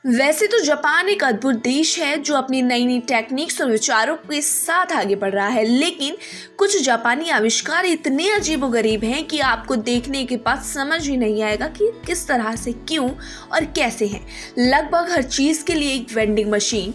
वैसे तो जापान एक अद्भुत देश है जो अपनी नई नई टेक्निक्स और विचारों के साथ आगे बढ़ रहा है, लेकिन कुछ जापानी आविष्कार इतने अजीबोगरीब हैं कि आपको देखने के बाद समझ ही नहीं आएगा कि किस तरह से, क्यों और कैसे हैं। लगभग हर चीज़ के लिए एक वेंडिंग मशीन,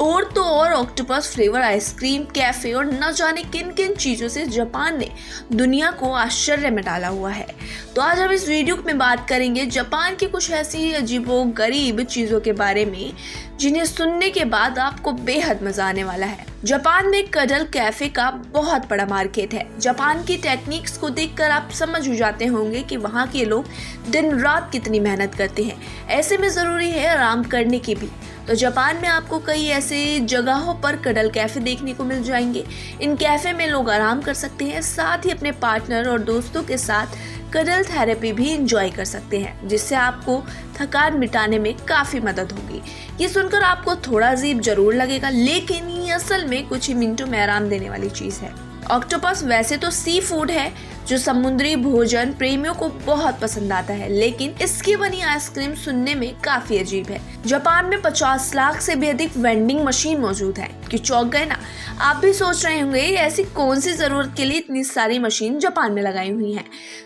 और तो और ऑक्टोपस फ्लेवर आइसक्रीम, कैफे और न जाने किन किन चीज़ों से जापान ने दुनिया को आश्चर्य में डाला हुआ है। तो आज हम इस वीडियो में बात करेंगे जापान की कुछ ऐसी अजीबोगरीब चीज़ों के बारे में जिन्हें सुनने के बाद आपको बेहद मजा आने वाला है। जापान में कडल कैफे का बहुत बड़ा मार्केट है। जापान की टेक्निक्स को देखकर आप समझ हो जाते होंगे कि वहाँ के लोग दिन रात कितनी मेहनत करते हैं। ऐसे में ज़रूरी है आराम करने की भी। तो जापान में आपको कई ऐसे जगहों पर कडल कैफे देखने को मिल जाएंगे। इन कैफे में लोग आराम कर सकते हैं, साथ ही अपने पार्टनर और दोस्तों के साथ कडल थेरेपी भी एंजॉय कर सकते हैं, जिससे आपको थकान मिटाने में काफ़ी मदद होगी। ये सुनकर आपको थोड़ा अजीब जरूर लगेगा, लेकिन ये असल में कुछ ही मिनटों में आराम देने वाली चीज़ है। ऑक्टोपस वैसे तो सी फूड है जो समुद्री भोजन प्रेमियों को बहुत पसंद आता है, लेकिन इसकी बनी आइसक्रीम सुनने में काफी अजीब है। जापान में 50 लाख से भी अधिक वेंडिंग मशीन मौजूद है। कि चौंक गए ना? आप भी सोच रहे होंगे ऐसी कौन सी जरूरत के लिए इतनी सारी मशीन जापान में लगाई हुई हैं।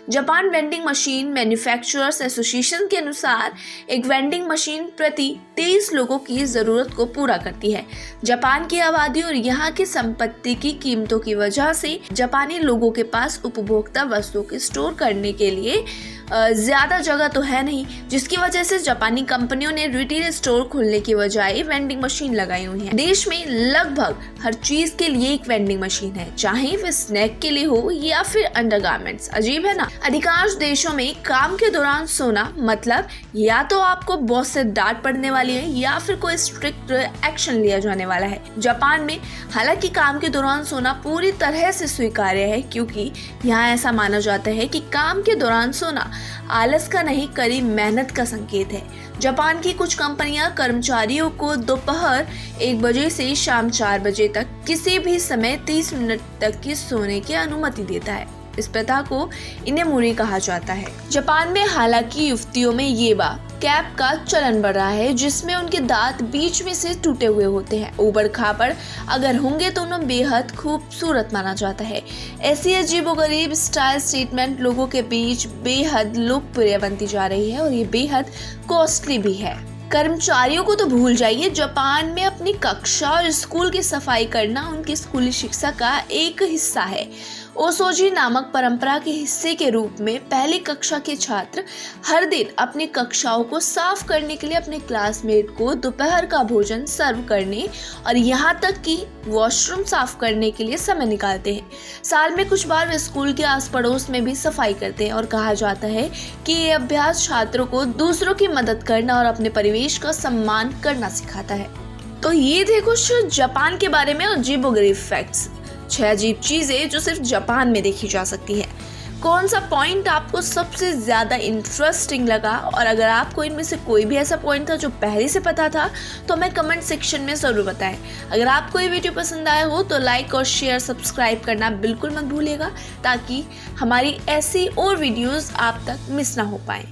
Japan vending machine manufacturers association के अनुसार एक वेंडिंग मशीन प्रति 23 लोगों की जरूरत को पूरा करती है। जापान की आबादी और यहाँ की संपत्ति की कीमतों की वजह से जापानी लोगों के पास उपभोक्ता वस्तुओं के स्टोर करने के लिए ज्यादा जगह तो है नहीं, जिसकी वजह से जापानी कंपनियों ने रिटेल स्टोर खोलने की बजाय वेंडिंग मशीन लगाई हुई है। देश में लगभग हर चीज के लिए एक वेंडिंग मशीन है, चाहे वह स्नैक के लिए हो या फिर अंडरगारमेंट्स। अजीब है ना? अधिकांश देशों में काम के दौरान सोना मतलब या तो आपको बॉस से डांट पड़ने वाली है या फिर कोई स्ट्रिक्ट एक्शन लिया जाने वाला है। जापान में हालांकि काम के दौरान सोना पूरी तरह से स्वीकार्य है, क्योंकि यहाँ ऐसा माना जाता है कि काम के दौरान सोना आलस का नहीं, कड़ी मेहनत का संकेत है। जापान की कुछ कंपनियां कर्मचारियों को दोपहर 1 बजे से शाम 4 बजे तक किसी भी समय 30 मिनट तक की सोने की अनुमति देता है। इस प्रथा को इनेमुरी कहा जाता है। जापान में हालांकि युवतियों में ये कैप का चलन बढ़ रहा है, जिसमें उनके दांत बीच में से टूटे हुए होते हैं। ऊबड़ खाबड़ अगर होंगे तो उन्हें बेहद खूबसूरत माना जाता है। ऐसी अजीबोगरीब स्टाइल स्टेटमेंट लोगों के बीच बेहद लोकप्रिय बनती जा रही है और ये बेहद कॉस्टली भी है। कर्मचारियों को तो भूल जाइए, जापान में अपनी कक्षा और स्कूल की सफाई करना उनकी स्कूली शिक्षा का एक हिस्सा है। ओसोजी नामक परंपरा के हिस्से के रूप में पहली कक्षा के छात्र हर दिन अपनी कक्षाओं को साफ करने के लिए अपने क्लासमेट को दोपहर का भोजन सर्व करने और यहाँ तक कि वॉशरूम साफ करने के लिए समय निकालते हैं। साल में कुछ बार वे स्कूल के आस पड़ोस में भी सफाई करते हैं और कहा जाता है कि ये अभ्यास छात्रों को दूसरों की मदद करना और अपने परिवेश का सम्मान करना सिखाता है। तो ये थे कुछ जापान के बारे में अजीबोगरीब फैक्ट्स, 6 अजीब चीजें जो सिर्फ जापान में देखी जा सकती है। कौन सा पॉइंट आपको सबसे ज्यादा इंटरेस्टिंग लगा, और अगर आपको इनमें से कोई भी ऐसा पॉइंट था जो पहले से पता था तो हमें कमेंट सेक्शन में जरूर बताएं। अगर आपको ये वीडियो पसंद आया हो तो लाइक और शेयर सब्सक्राइब करना बिल्कुल मत भूलिएगा, ताकि हमारी ऐसी और वीडियोस आप तक मिस ना हो पाए।